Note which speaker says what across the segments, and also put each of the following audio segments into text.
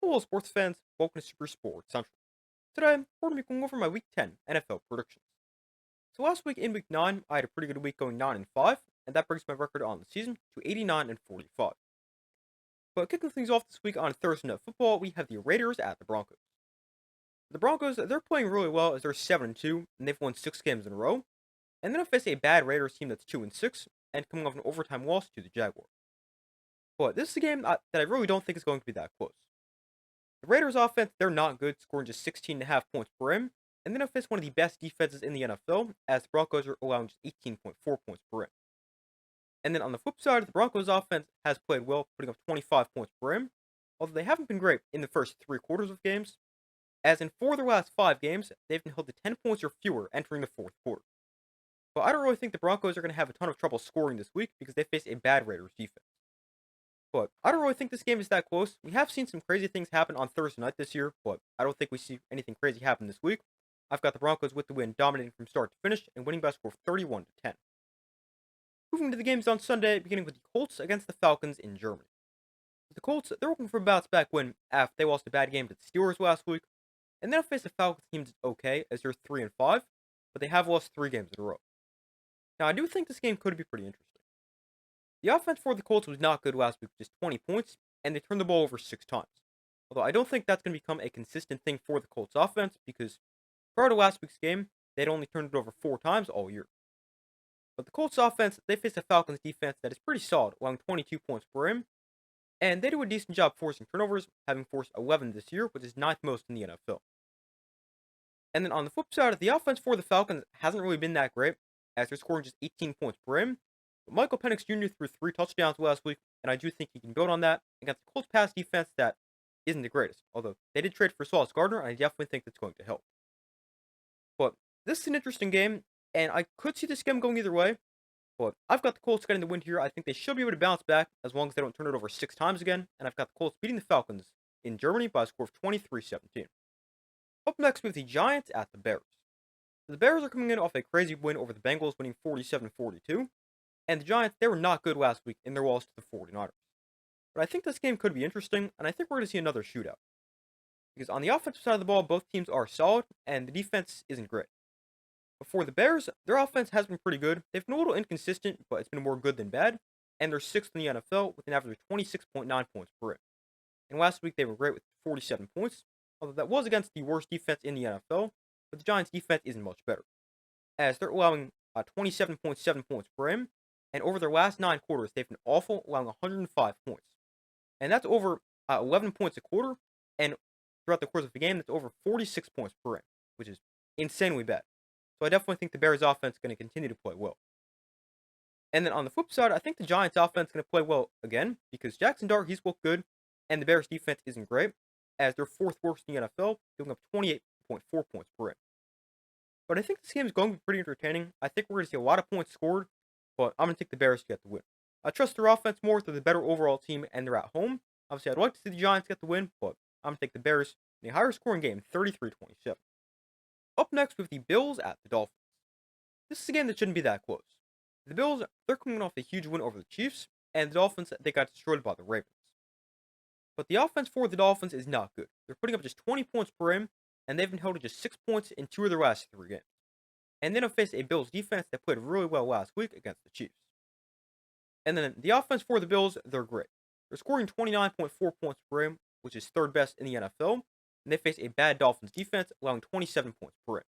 Speaker 1: Hello, sports fans. Welcome to Super Sports Central. Today, we're going to be going over my Week 10 NFL predictions. So last week in Week 9, I had a pretty good week going 9-5, and that brings my record on the season to 89-45. But kicking things off this week on Thursday Night Football, we have the Raiders at the Broncos. The Broncos, they're playing really well as they're 7-2, and they've won 6 games in a row. And then if face a bad Raiders team that's 2-6, and coming off an overtime loss to the Jaguars. But this is a game that I really don't think is going to be that close. The Raiders offense, they're not good, scoring just 16.5 points per rim, and then it fits one of the best defenses in the NFL, as the Broncos are allowing just 18.4 points per rim. And then on the flip side, the Broncos offense has played well, putting up 25 points per rim, although they haven't been great in the first 3 quarters of games, as in 4 of their last 5 games, they've been held to 10 points or fewer entering the fourth quarter. But I don't really think the Broncos are going to have a ton of trouble scoring this week because they face a bad Raiders defense. But I don't really think this game is that close. We have seen some crazy things happen on Thursday night this year, but I don't think we see anything crazy happen this week. I've got the Broncos with the win, dominating from start to finish and winning by a score of 31-10. Moving to the games on Sunday, beginning with the Colts against the Falcons in Germany. The Colts, they're looking for a bounce back win after they lost a bad game to the Steelers last week, and they'll face the Falcons team that's okay as they're 3-5, but they have lost 3 games in a row. Now I do think this game could be pretty interesting. The offense for the Colts was not good last week, just 20 points, and they turned the ball over 6 times. Although I don't think that's going to become a consistent thing for the Colts offense because prior to last week's game, they'd only turned it over 4 times all year. But the Colts offense, they face a Falcons defense that is pretty solid, allowing 22 points per rim, and they do a decent job forcing turnovers, having forced 11 this year, which is ninth most in the NFL. And then on the flip side, the offense for the Falcons hasn't really been that great, as they're scoring just 18 points per rim. But Michael Penix Jr. threw 3 touchdowns last week, and I do think he can build on that against the Colts pass defense that isn't the greatest. Although they did trade for Sauce Gardner, and I definitely think that's going to help. But this is an interesting game, and I could see this game going either way. But I've got the Colts getting the win here. I think they should be able to bounce back as long as they don't turn it over 6 times again. And I've got the Colts beating the Falcons in Germany by a score of 23-17. Up next, we have the Giants at the Bears. The Bears are coming in off a crazy win over the Bengals, winning 47-42. And the Giants, they were not good last week in their loss to the 49ers. But I think this game could be interesting, and I think we're going to see another shootout. Because on the offensive side of the ball, both teams are solid, and the defense isn't great. But for the Bears, their offense has been pretty good. They've been a little inconsistent, but it's been more good than bad. And they're 6th in the NFL with an average of 26.9 points per rim. And last week, they were great with 47 points, although that was against the worst defense in the NFL, but the Giants' defense isn't much better, as they're allowing 27.7 points per rim, and over their last 9 quarters, they've been awful, allowing 105 points. And that's over 11 points a quarter, and throughout the course of the game, that's over 46 points per rim, which is insanely bad. So I definitely think the Bears' offense is going to continue to play well. And then on the flip side, I think the Giants' offense is going to play well again, because Jackson Dart, he's looked good, and the Bears' defense isn't great, as they're 4th worst in the NFL, giving up 28.4 points per rim. But I think this game is going to be pretty entertaining. I think we're going to see a lot of points scored, but I'm going to take the Bears to get the win. I trust their offense more. They're the better overall team, and they're at home. Obviously, I'd like to see the Giants get the win, but I'm going to take the Bears in a higher scoring game, 33-27. Up next, we have the Bills at the Dolphins. This is a game that shouldn't be that close. The Bills, they're coming off a huge win over the Chiefs, and the Dolphins, they got destroyed by the Ravens. But the offense for the Dolphins is not good. They're putting up just 20 points per rim, and they've been held to just 6 points in 2 of their last 3 games. And then they'll face a Bills defense that played really well last week against the Chiefs. And then the offense for the Bills, they're great. They're scoring 29.4 points per rim, which is 3rd best in the NFL, and they face a bad Dolphins defense, allowing 27 points per rim.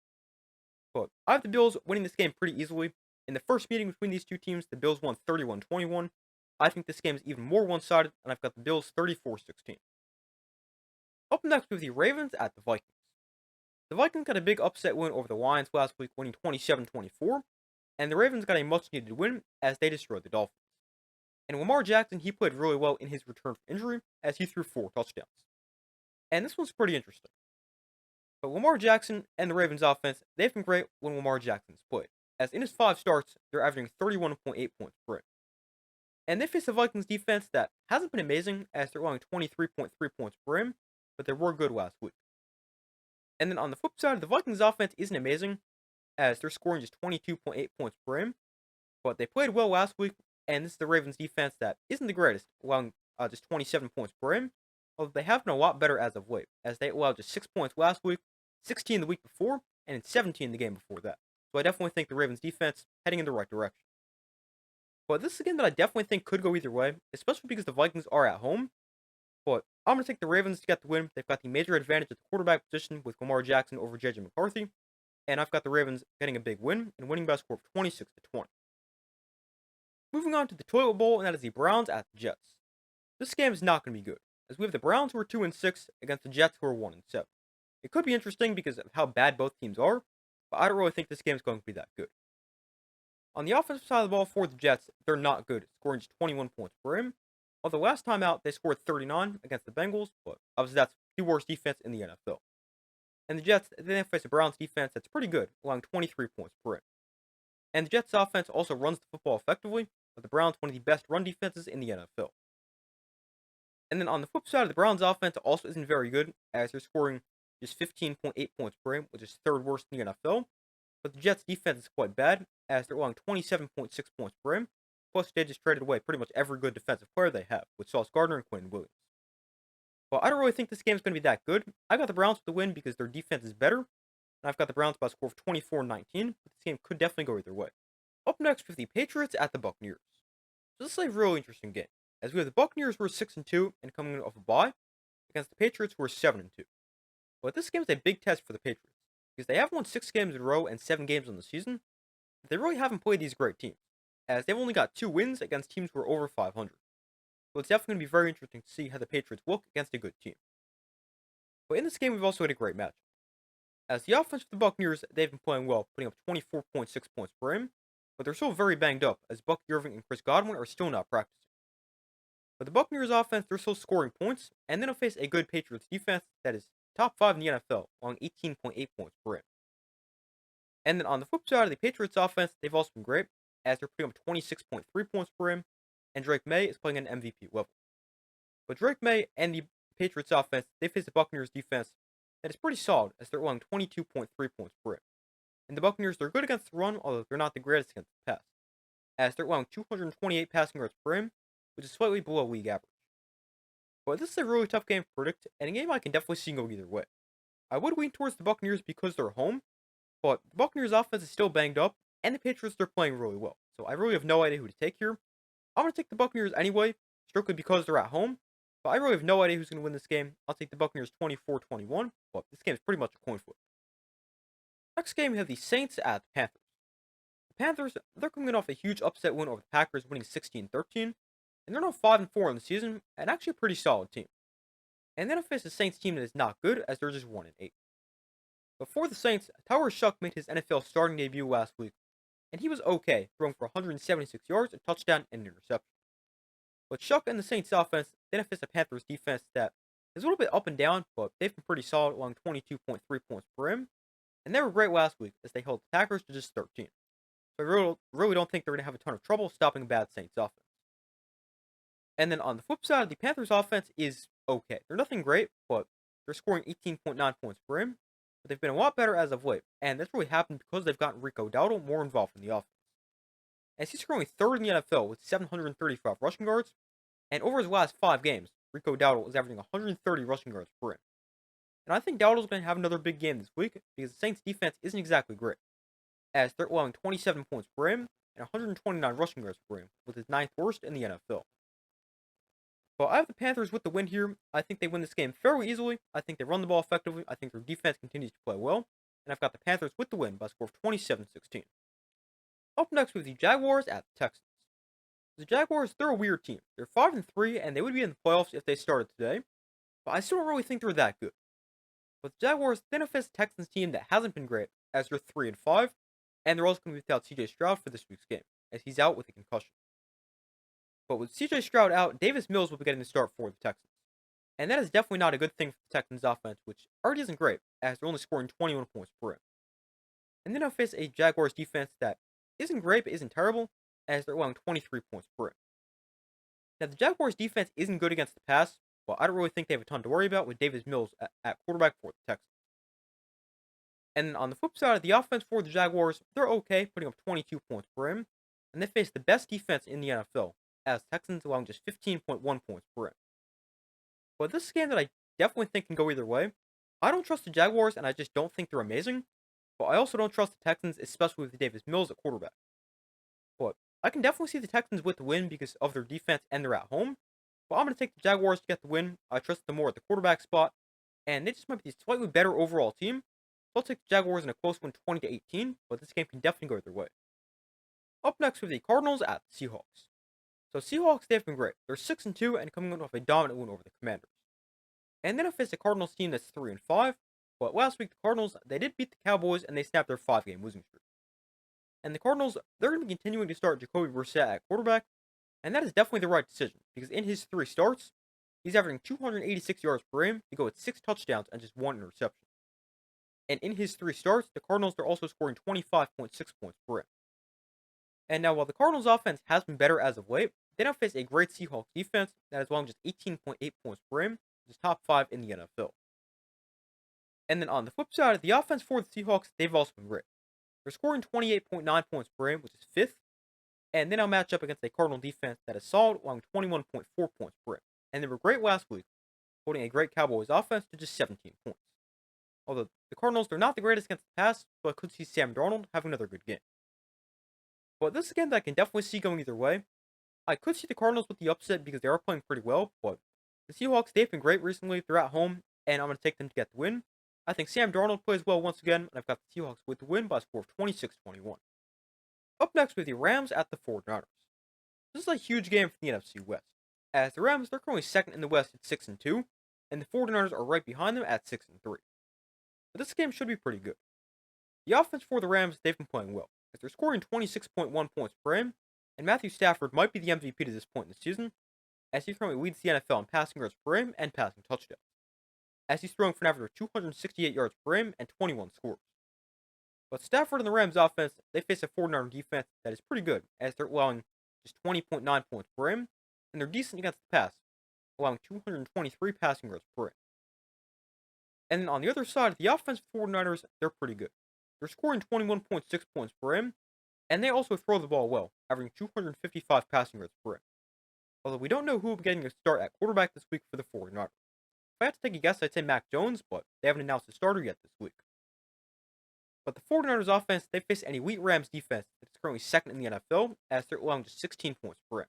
Speaker 1: But I have the Bills winning this game pretty easily. In the first meeting between these two teams, the Bills won 31-21. I think this game is even more one-sided, and I've got the Bills 34-16. Up next with the Ravens at the Vikings. The Vikings got a big upset win over the Lions last week, winning 27-24, and the Ravens got a much-needed win as they destroyed the Dolphins. And Lamar Jackson, he played really well in his return from injury as he threw 4 touchdowns. And this one's pretty interesting. But Lamar Jackson and the Ravens offense, they've been great when Lamar Jackson's played, as in his 5 starts, they're averaging 31.8 points per rim. And they face a Vikings defense that hasn't been amazing, as they're allowing 23.3 points per rim, but they were good last week. And then on the flip side, the Vikings offense isn't amazing, as they're scoring just 22.8 points per rim, but they played well last week, and this is the Ravens defense that isn't the greatest, allowing just 27 points per rim, although they have been a lot better as of late, as they allowed just 6 points last week, 16 the week before, and 17 the game before that. So I definitely think the Ravens defense heading in the right direction. But this is a game that I definitely think could go either way, especially because the Vikings are at home. But I'm going to take the Ravens to get the win. They've got the major advantage at the quarterback position with Lamar Jackson over JJ McCarthy. And I've got the Ravens getting a big win and winning by a score of 26-20. Moving on to the Toilet Bowl, and that is the Browns at the Jets. This game is not going to be good, as we have the Browns who are 2-6 against the Jets who are 1-7. It could be interesting because of how bad both teams are, but I don't really think this game is going to be that good. On the offensive side of the ball for the Jets, they're not good, scoring just 21 points per game. Although last time out, they scored 39 against the Bengals, but obviously that's the worst defense in the NFL. And the Jets, they face a Browns defense that's pretty good, allowing 23 points per game. And the Jets offense also runs the football effectively, with the Browns one of the best run defenses in the NFL. And then on the flip side, the Browns offense also isn't very good, as they're scoring just 15.8 points per game, which is third worst in the NFL. But the Jets defense is quite bad, as they're allowing 27.6 points per game. Plus, they just traded away pretty much every good defensive player they have, with Sauce Gardner and Quinn Williams. Well, I don't really think this game is going to be that good. I got the Browns with the win because their defense is better, and I've got the Browns by a score of 24-19, but this game could definitely go either way. Up next, we have the Patriots at the Buccaneers. So this is a really interesting game, as we have the Buccaneers who are 6-2 and coming off a bye, against the Patriots who are 7-2. But this game is a big test for the Patriots, because they have won 6 games in a row and 7 games on the season, but they really haven't played these great teams, as they've only got 2 wins against teams who are over 500. So it's definitely going to be very interesting to see how the Patriots look against a good team. But in this game, we've also had a great match. As the offense for the Buccaneers, they've been playing well, putting up 24.6 points per game, but they're still very banged up, as Buck Irving and Chris Godwin are still not practicing. But the Buccaneers offense, they're still scoring points, and then they'll face a good Patriots defense that is top 5 in the NFL, allowing 18.8 points per game. And then on the flip side of the Patriots offense, they've also been great, as they're putting up 26.3 points per game, and Drake May is playing at an MVP level. But Drake May and the Patriots offense, they face the Buccaneers defense that is pretty solid, as they're allowing 22.3 points per game. And the Buccaneers, they're good against the run, although they're not the greatest against the pass, as they're allowing 228 passing yards per game, which is slightly below league average. But this is a really tough game to predict, and a game I can definitely see go either way. I would lean towards the Buccaneers because they're home, but the Buccaneers offense is still banged up, and the Patriots, they're playing really well. So I really have no idea who to take here. I'm going to take the Buccaneers anyway, strictly because they're at home, but I really have no idea who's going to win this game. I'll take the Buccaneers 24-21, but this game is pretty much a coin flip. Next game, we have the Saints at the Panthers. The Panthers, they're coming off a huge upset win over the Packers, winning 16-13, and they're now 5-4 in the season, and actually a pretty solid team. And then I face a Saints team that is not good, as they're just 1-8. But for the Saints, Tyler Shough made his NFL starting debut last week, and he was okay, throwing for 176 yards, a touchdown, and an interception. But Shough and the Saints offense then face a Panthers defense that is a little bit up and down, but they've been pretty solid, along 22.3 points per game. And they were great last week, as they held the Packers to just 13. So I really don't think they're going to have a ton of trouble stopping a bad Saints offense. And then on the flip side, the Panthers offense is okay. They're nothing great, but they're scoring 18.9 points per game. But they've been a lot better as of late, and that's really happened because they've gotten Rico Dowdle more involved in the offense. As he's scoring third in the NFL with 735 rushing yards, and over his last 5 games, Rico Dowdle is averaging 130 rushing yards per game. And I think Dowdle's going to have another big game this week because the Saints defense isn't exactly great, as they're allowing 27 points per game and 129 rushing yards per game, with his 9th worst in the NFL. Well, I have the Panthers with the win here. I think they win this game fairly easily. I think they run the ball effectively. I think their defense continues to play well. And I've got the Panthers with the win by a score of 27-16. Up next, we have the Jaguars at the Texans. The Jaguars, they're a weird team. They're 5-3, and they would be in the playoffs if they started today. But I still don't really think they're that good. But the Jaguars then face the Texans team that hasn't been great, as they're 3-5, and they're also going to be without CJ Stroud for this week's game, as he's out with a concussion. But with CJ Stroud out, Davis Mills will be getting the start for the Texans. And that is definitely not a good thing for the Texans offense, which already isn't great, as they're only scoring 21 points per game. And then they'll face a Jaguars defense that isn't great, but isn't terrible, as they're allowing 23 points per game. Now, the Jaguars defense isn't good against the pass, but I don't really think they have a ton to worry about with Davis Mills at quarterback for the Texans. And then on the flip side of the offense for the Jaguars, they're okay, putting up 22 points per game, and they face the best defense in the NFL, as Texans allowing just 15.1 points per game. But this is a game that I definitely think can go either way. I don't trust the Jaguars, and I just don't think they're amazing. But I also don't trust the Texans, especially with Davis Mills at quarterback. But I can definitely see the Texans with the win because of their defense and they're at home. But I'm going to take the Jaguars to get the win. I trust them more at the quarterback spot, and they just might be a slightly better overall team. So I'll take the Jaguars in a close one, 20-18. But this game can definitely go either way. Up next with the Cardinals at the Seahawks. So Seahawks, they've been great. They're 6-2 and coming off a dominant win over the Commanders. And then I face a Cardinals team that's 3-5. But last week the Cardinals, they did beat the Cowboys and they snapped their 5-game losing streak. And the Cardinals, they're going to be continuing to start Jacoby Brissett at quarterback, and that is definitely the right decision because in his 3 starts, he's averaging 286 yards per game to go with 6 touchdowns and just 1 interception. And in his 3 starts, the Cardinals are also scoring 25.6 points per game. And now, while the Cardinals' offense has been better as of late, they now face a great Seahawks defense that is allowing just 18.8 points per game, which is top 5 in the NFL. And then on the flip side, the offense for the Seahawks, they've also been great. They're scoring 28.9 points per game, which is 5th. And then I'll match up against a Cardinal defense that is solid, allowing 21.4 points per game. And they were great last week, holding a great Cowboys offense to just 17 points. Although the Cardinals, they're not the greatest against the pass, so I could see Sam Darnold having another good game. But this is a game that I can definitely see going either way. I could see the Cardinals with the upset because they are playing pretty well, but the Seahawks, they've been great recently. They're at home, and I'm going to take them to get the win. I think Sam Darnold plays well once again, and I've got the Seahawks with the win by a score of 26-21. Up next with the Rams at the 49ers. This is a huge game for the NFC West, as the Rams, they're currently second in the West at 6-2, and the 49ers are right behind them at 6-3. But this game should be pretty good. The offense for the Rams, they've been playing well, as they're scoring 26.1 points per game, and Matthew Stafford might be the MVP to this point in the season, as he currently leads the NFL in passing yards per game and passing touchdowns, as he's throwing for an average of 268 yards per game and 21 scores. But Stafford and the Rams offense, they face a 49er defense that is pretty good, as they're allowing just 20.9 points per game, and they're decent against the pass, allowing 223 passing yards per game. And then on the other side, the offense for the 49ers, they're pretty good. They're scoring 21.6 points per game, and they also throw the ball well, averaging 255 passing yards per game. Although we don't know who will be getting a start at quarterback this week for the 49ers. If I had to take a guess, I'd say Mac Jones, but they haven't announced a starter yet this week. But the 49ers offense, they face an elite Rams defense that is currently second in the NFL, as they're allowing just 16 points per game.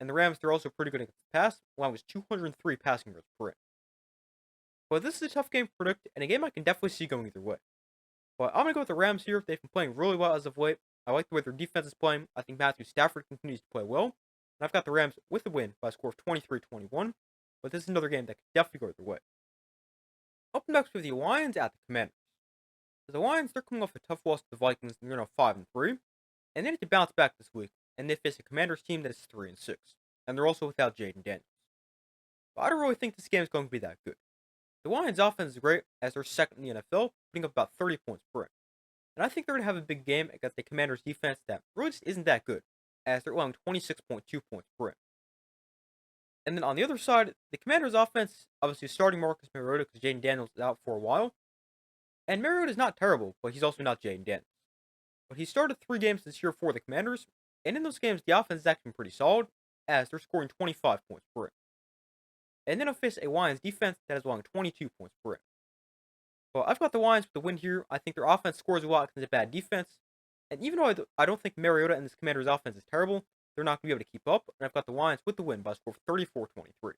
Speaker 1: And the Rams, they're also pretty good against the pass, allowing just 203 passing yards per game. But this is a tough game to predict, and a game I can definitely see going either way. But I'm going to go with the Rams here. They've been playing really well as of late. I like the way their defense is playing. I think Matthew Stafford continues to play well. And I've got the Rams with the win by a score of 23-21. But this is another game that can definitely go either way. Up next with the Lions at the Commanders. The Lions, they're coming off a tough loss to the Vikings, and they're now 5-3. And they need to bounce back this week, and they face a Commanders team that is 3-6. And they're also without Jaden Daniels. But I don't really think this game is going to be that good. The Lions' offense is great, as they're second in the NFL, putting up about 30 points per game. And I think they're going to have a big game against the Commanders' defense that really just isn't that good, as they're allowing 26.2 points per game. And then on the other side, the Commanders' offense, obviously starting Marcus Mariota because Jaden Daniels is out for a while. And Mariota is not terrible, but he's also not Jaden Daniels. But he started 3 games this year for the Commanders, and in those games, the offense is actually pretty solid, as they're scoring 25 points per game. And then I'll face a Lions defense that is allowing 22 points per game. Well, I've got the Lions with the win here. I think their offense scores a lot because it's a bad defense. And even though I don't think Mariota and this Commanders offense is terrible, they're not going to be able to keep up. And I've got the Lions with the win by a score of 34-23.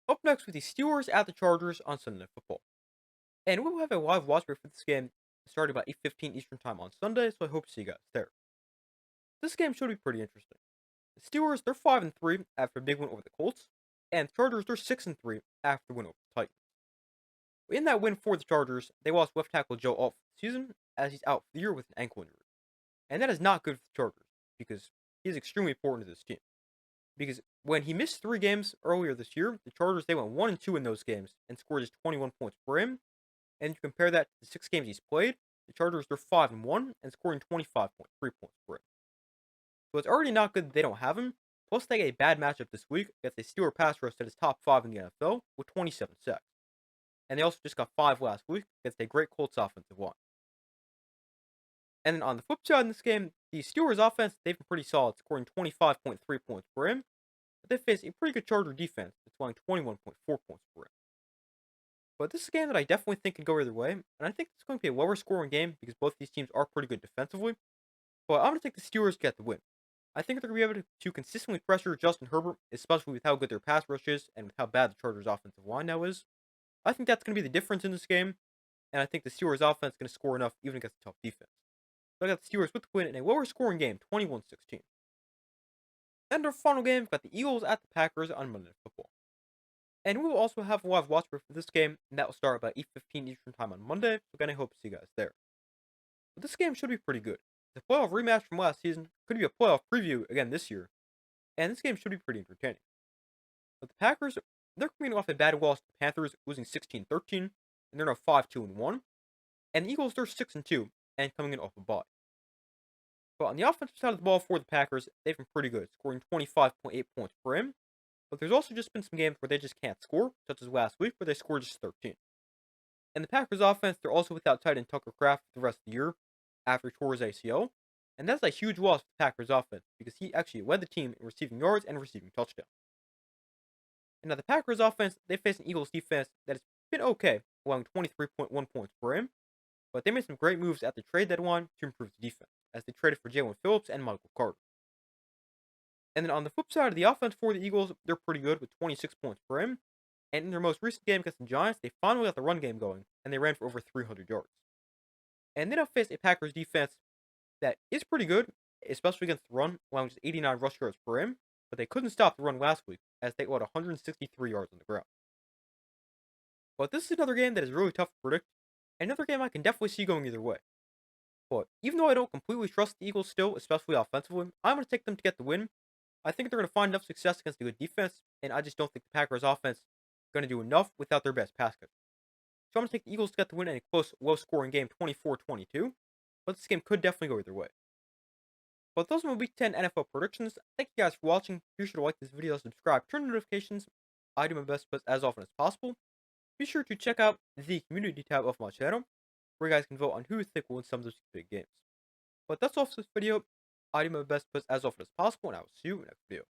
Speaker 1: Up next with the Steelers at the Chargers on Sunday Night Football. And we will have a live watch party for this game starting about 8:15 Eastern Time on Sunday, so I hope to see you guys there. This game should be pretty interesting. The Steelers, they're 5-3 after a big win over the Colts, and the Chargers, they're 6-3 after the win over the Titans. In that win for the Chargers, they lost left tackle Joe Alt for the season, as he's out for the year with an ankle injury. And that is not good for the Chargers, because he is extremely important to this team. Because when he missed 3 games earlier this year, the Chargers, they went 1-2 in those games and scored just 21 points per game. And you compare that to the 6 games he's played, the Chargers, they're 5-1 and scoring 25.3 points per game. So it's already not good that they don't have him. Plus, they get a bad matchup this week against a Steeler pass rush that is top 5 in the NFL with 27 sacks. And they also just got 5 last week against a great Colts offensive line. And then on the flip side in this game, the Steelers offense, they've been pretty solid, scoring 25.3 points per game. but they face a pretty good Charger defense that's allowing 21.4 points per game. But this is a game that I definitely think can go either way, and I think it's going to be a lower scoring game because both these teams are pretty good defensively. But I'm going to take the Steelers to get the win. I think they're going to be able to consistently pressure Justin Herbert, especially with how good their pass rush is and with how bad the Chargers' offensive line now is. I think that's going to be the difference in this game, and I think the Steelers' offense is going to score enough even against a tough defense. So I got the Steelers with the win in a lower scoring game, 21-16. And our final game, we've got the Eagles at the Packers on Monday Night Football. And we will also have a live watch for this game, and that will start about 8:15 Eastern Time on Monday, so again, I hope to see you guys there. But this game should be pretty good. The playoff rematch from last season could be a playoff preview again this year, and this game should be pretty entertaining. But the Packers, they're coming off a bad loss to the Panthers, losing 16-13, and they're now 5-2-1. And the Eagles, they're 6-2, and coming in off a bye. But on the offensive side of the ball for the Packers, they've been pretty good, scoring 25.8 points per game. But there's also just been some games where they just can't score, such as last week where they scored just 13. And the Packers offense, they're also without tight end Tucker Kraft for the rest of the year after he tore his ACL. And that's a huge loss for the Packers offense because he actually led the team in receiving yards and receiving touchdowns. And now the Packers offense, they face an Eagles defense that has been okay, allowing 23.1 points per game. But they made some great moves at the trade deadline to improve the defense, as they traded for Jalen Phillips and Michael Carter. And then on the flip side of the offense for the Eagles, they're pretty good with 26 points per game. And in their most recent game against the Giants, they finally got the run game going, and they ran for over 300 yards. And they now face a Packers defense that is pretty good, especially against the run, allowing just 89 rush yards per game, but they couldn't stop the run last week, as they allowed 163 yards on the ground. But this is another game that is really tough to predict, and another game I can definitely see going either way. But even though I don't completely trust the Eagles still, especially offensively, I'm going to take them to get the win. I think they're going to find enough success against a good defense, and I just don't think the Packers offense is going to do enough without their best pass catcher. So I'm going to take the Eagles to get the win in a close, low-scoring game, 24-22, but this game could definitely go either way. But those are my Week 10 NFL predictions. Thank you guys for watching. Be sure to like this video, subscribe, turn on notifications. I do my best as often as possible. Be sure to check out the community tab of my channel, where you guys can vote on who you think will win some of these big games. But that's all for this video. I do my best as often as possible, and I will see you in the next video.